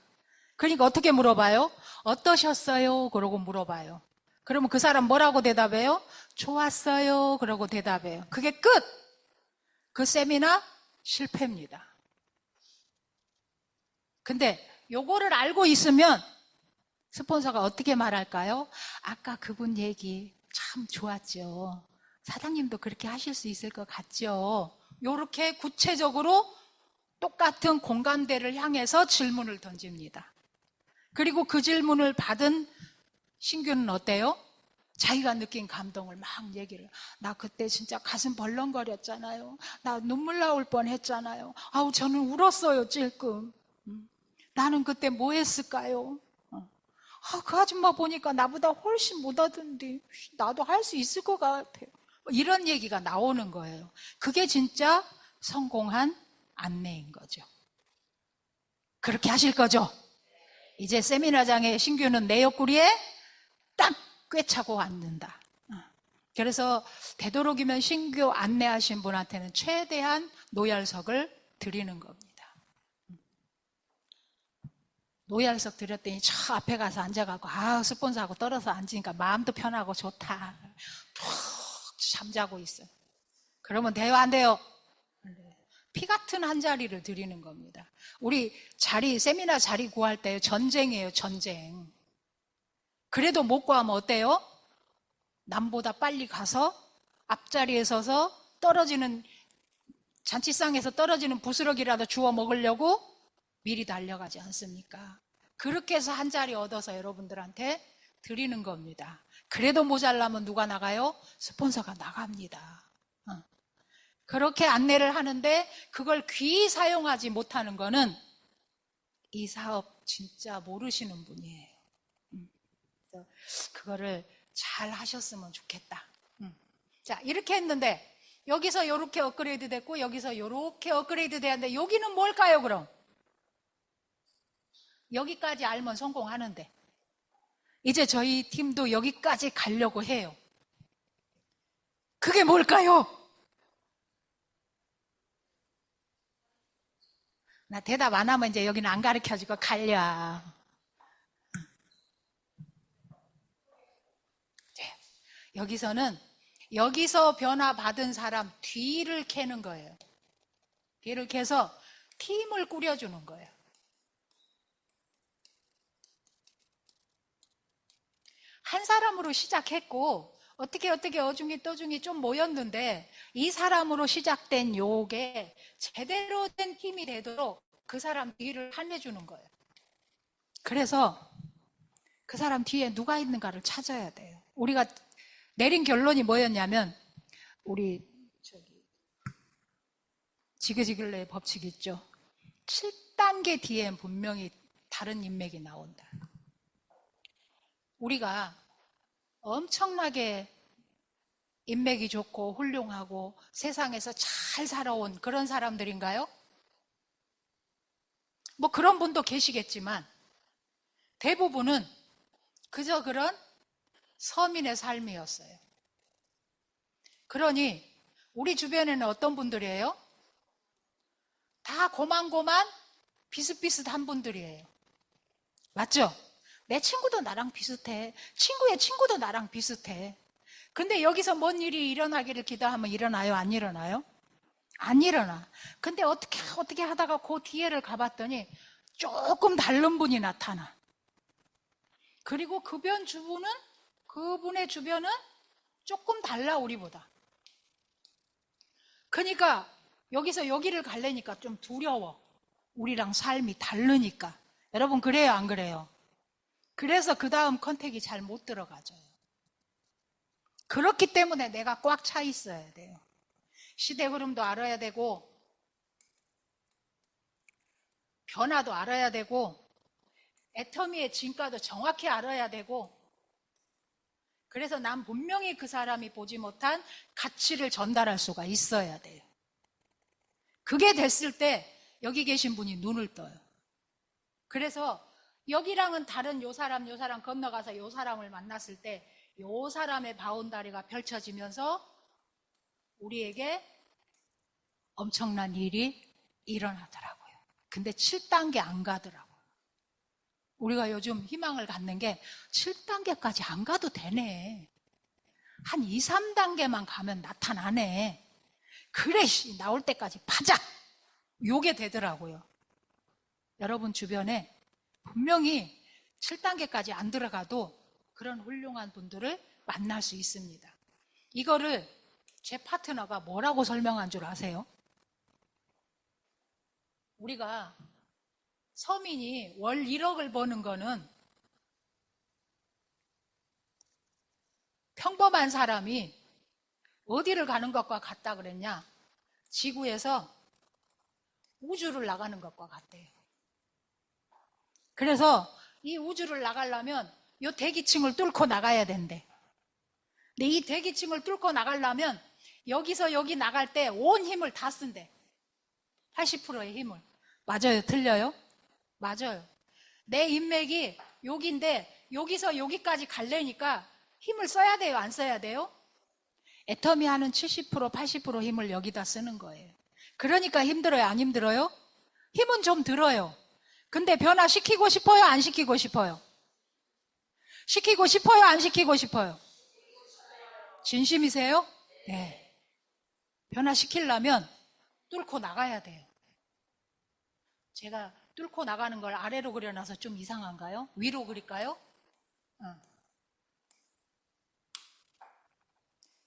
그러니까 어떻게 물어봐요? 어떠셨어요? 그러고 물어봐요. 그러면 그 사람 뭐라고 대답해요? 좋았어요. 그러고 대답해요. 그게 끝! 그 세미나 실패입니다. 근데 요거를 알고 있으면 스폰서가 어떻게 말할까요? 아까 그분 얘기 참 좋았죠. 사장님도 그렇게 하실 수 있을 것 같죠. 요렇게 구체적으로 똑같은 공감대를 향해서 질문을 던집니다. 그리고 그 질문을 받은 신규는 어때요? 자기가 느낀 감동을 막 얘기를. 나 그때 진짜 가슴 벌렁거렸잖아요. 나 눈물 나올 뻔했잖아요. 아우 저는 울었어요 찔끔. 나는 그때 뭐 했을까요? 그 아줌마 보니까 나보다 훨씬 못하던데 나도 할 수 있을 것 같아요. 이런 얘기가 나오는 거예요. 그게 진짜 성공한 안내인 거죠. 그렇게 하실 거죠? 이제 세미나장의 신규는 내 옆구리에 딱 꿰차고 앉는다. 그래서 되도록이면 신규 안내하신 분한테는 최대한 노열석을 드리는 겁니다. 노열석 드렸더니 저 앞에 가서 앉아가고 스폰서하고 떨어져 앉으니까 마음도 편하고 좋다. 푹 잠자고 있어요. 그러면 돼요 안 돼요? 피 같은 한 자리를 드리는 겁니다. 우리 세미나 자리 구할 때 전쟁이에요, 전쟁. 그래도 못 구하면 어때요? 남보다 빨리 가서 앞자리에 서서 잔치상에서 떨어지는 부스러기라도 주워 먹으려고 미리 달려가지 않습니까? 그렇게 해서 한 자리 얻어서 여러분들한테 드리는 겁니다. 그래도 모자라면 누가 나가요? 스폰서가 나갑니다. 그렇게 안내를 하는데 그걸 귀히 사용하지 못하는 거는 이 사업 진짜 모르시는 분이에요. 그래서 그거를 잘 하셨으면 좋겠다. 자, 이렇게 했는데 여기서 이렇게 업그레이드 됐고 여기서 이렇게 업그레이드 되었는데 여기는 뭘까요 그럼? 여기까지 알면 성공하는데 이제 저희 팀도 여기까지 가려고 해요. 그게 뭘까요? 나 대답 안 하면 이제 여기는 안 가르쳐주고 갈려. 여기서 변화 받은 사람 뒤를 캐는 거예요. 뒤를 캐서 팀을 꾸려주는 거예요. 한 사람으로 시작했고 어떻게 어중이 떠중이 좀 모였는데 이 사람으로 시작된 요게 제대로 된 팀이 되도록 그 사람 뒤를 hand해주는 거예요. 그래서 그 사람 뒤에 누가 있는가를 찾아야 돼요. 우리가 내린 결론이 뭐였냐면 우리 지그지글레의 법칙 있죠. 7단계 뒤엔 분명히 다른 인맥이 나온다. 우리가 엄청나게 인맥이 좋고 훌륭하고 세상에서 잘 살아온 그런 사람들인가요? 뭐 그런 분도 계시겠지만 대부분은 그저 그런 서민의 삶이었어요. 그러니 우리 주변에는 어떤 분들이에요? 다 고만고만 비슷비슷한 분들이에요. 맞죠? 내 친구도 나랑 비슷해. 친구의 친구도 나랑 비슷해. 근데 여기서 뭔 일이 일어나기를 기도하면 일어나요? 안 일어나요? 안 일어나. 근데 어떻게 하다가 그 뒤에를 가봤더니 조금 다른 분이 나타나. 그리고 그분의 주변은 조금 달라, 우리보다. 그러니까 여기서 여기를 가려니까 좀 두려워. 우리랑 삶이 다르니까. 여러분 그래요, 안 그래요? 그래서 그 다음 컨택이 잘 못 들어가죠. 그렇기 때문에 내가 꽉 차 있어야 돼요. 시대 흐름도 알아야 되고 변화도 알아야 되고 애터미의 진가도 정확히 알아야 되고, 그래서 난 분명히 그 사람이 보지 못한 가치를 전달할 수가 있어야 돼요. 그게 됐을 때 여기 계신 분이 눈을 떠요. 그래서 여기랑은 다른 요 사람 건너가서 요 사람을 만났을 때 요 사람의 바운다리가 펼쳐지면서 우리에게 엄청난 일이 일어나더라고요. 근데 7단계 안 가더라고요. 우리가 요즘 희망을 갖는 게 7단계까지 안 가도 되네. 한 2, 3단계만 가면 나타나네. 그래, 나올 때까지 파자. 요게 되더라고요. 여러분 주변에 분명히 7단계까지 안 들어가도 그런 훌륭한 분들을 만날 수 있습니다. 이거를 제 파트너가 뭐라고 설명한 줄 아세요? 우리가 서민이 월 1억을 버는 거는 평범한 사람이 어디를 가는 것과 같다 그랬냐? 지구에서 우주를 나가는 것과 같대요. 그래서 이 우주를 나가려면 이 대기층을 뚫고 나가야 된대. 근데 이 대기층을 뚫고 나가려면 여기서 여기 나갈 때 온 힘을 다 쓴대. 80%의 힘을. 맞아요? 틀려요? 맞아요. 내 인맥이 여기인데 여기서 여기까지 가려니까 힘을 써야 돼요? 안 써야 돼요? 애터미 하는 70%, 80% 힘을 여기다 쓰는 거예요. 그러니까 힘들어요? 안 힘들어요? 힘은 좀 들어요. 근데 변화시키고 싶어요? 안 시키고 싶어요? 시키고 싶어요? 안 시키고 싶어요? 진심이세요? 네. 변화시키려면 뚫고 나가야 돼요. 제가 뚫고 나가는 걸 아래로 그려놔서 좀 이상한가요? 위로 그릴까요?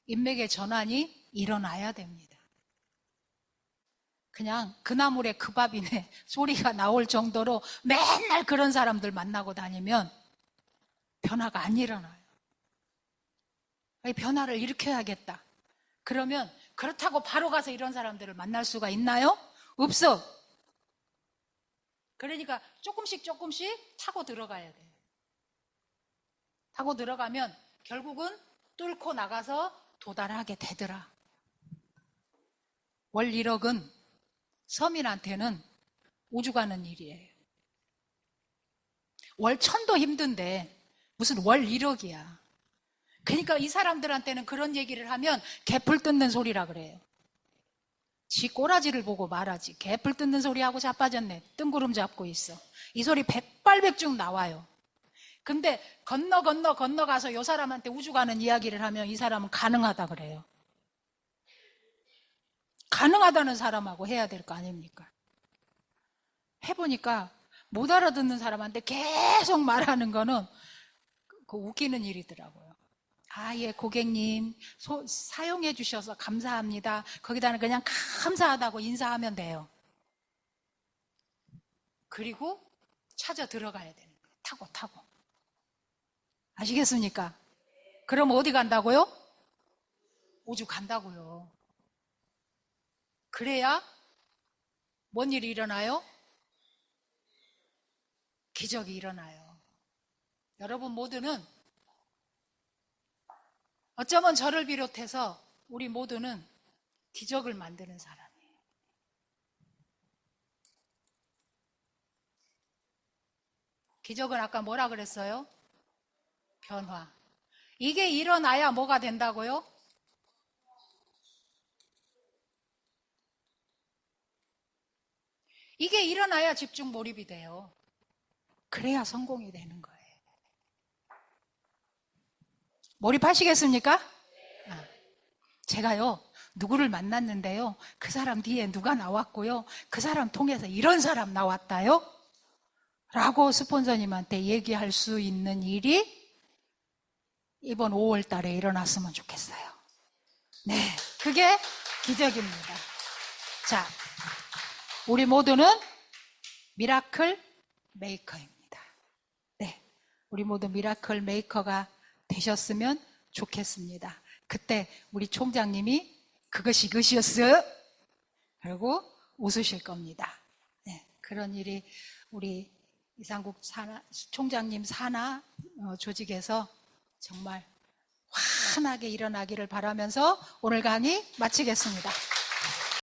인맥의 전환이 일어나야 됩니다. 그냥 그나물에 그 밥이네 소리가 나올 정도로 맨날 그런 사람들 만나고 다니면 변화가 안 일어나요. 변화를 일으켜야겠다. 그러면 그렇다고 바로 가서 이런 사람들을 만날 수가 있나요? 없어. 그러니까 조금씩 타고 들어가야 돼요. 타고 들어가면 결국은 뚫고 나가서 도달하게 되더라. 월 1억은 서민한테는 우주 가는 일이에요. 월 1000도 힘든데 무슨 월 1억이야. 그러니까 이 사람들한테는 그런 얘기를 하면 개풀 뜯는 소리라 그래요. 지 꼬라지를 보고 말하지. 개풀 뜯는 소리하고 자빠졌네. 뜬구름 잡고 있어. 이 소리 백발백중 나와요. 근데 건너가서 이 사람한테 우주 가는 이야기를 하면 이 사람은 가능하다 그래요. 가능하다는 사람하고 해야 될 거 아닙니까? 해보니까 못 알아듣는 사람한테 계속 말하는 거는 그 웃기는 일이더라고요. 아, 예, 고객님, 사용해 주셔서 감사합니다. 거기다는 그냥 감사하다고 인사하면 돼요. 그리고 찾아 들어가야 되는 거예요. 타고. 아시겠습니까? 그럼 어디 간다고요? 우주 간다고요. 그래야 뭔 일이 일어나요? 기적이 일어나요. 여러분 모두는 어쩌면 저를 비롯해서 우리 모두는 기적을 만드는 사람이에요. 기적은 아까 뭐라 그랬어요? 변화. 이게 일어나야 뭐가 된다고요? 이게 일어나야 집중 몰입이 돼요. 그래야 성공이 되는 거예요. 몰입하시겠습니까? 제가요, 누구를 만났는데요, 그 사람 뒤에 누가 나왔고요, 그 사람 통해서 이런 사람 나왔다요? 라고 스폰서님한테 얘기할 수 있는 일이 이번 5월 달에 일어났으면 좋겠어요. 네, 그게 기적입니다. 자, 우리 모두는 미라클 메이커입니다. 네, 우리 모두 미라클 메이커가 되셨으면 좋겠습니다. 그때 우리 총장님이 그것이 이것이었어? 그리고 웃으실 겁니다. 네, 그런 일이 우리 이상국 총장님 산하 조직에서 정말 환하게 일어나기를 바라면서 오늘 강의 마치겠습니다.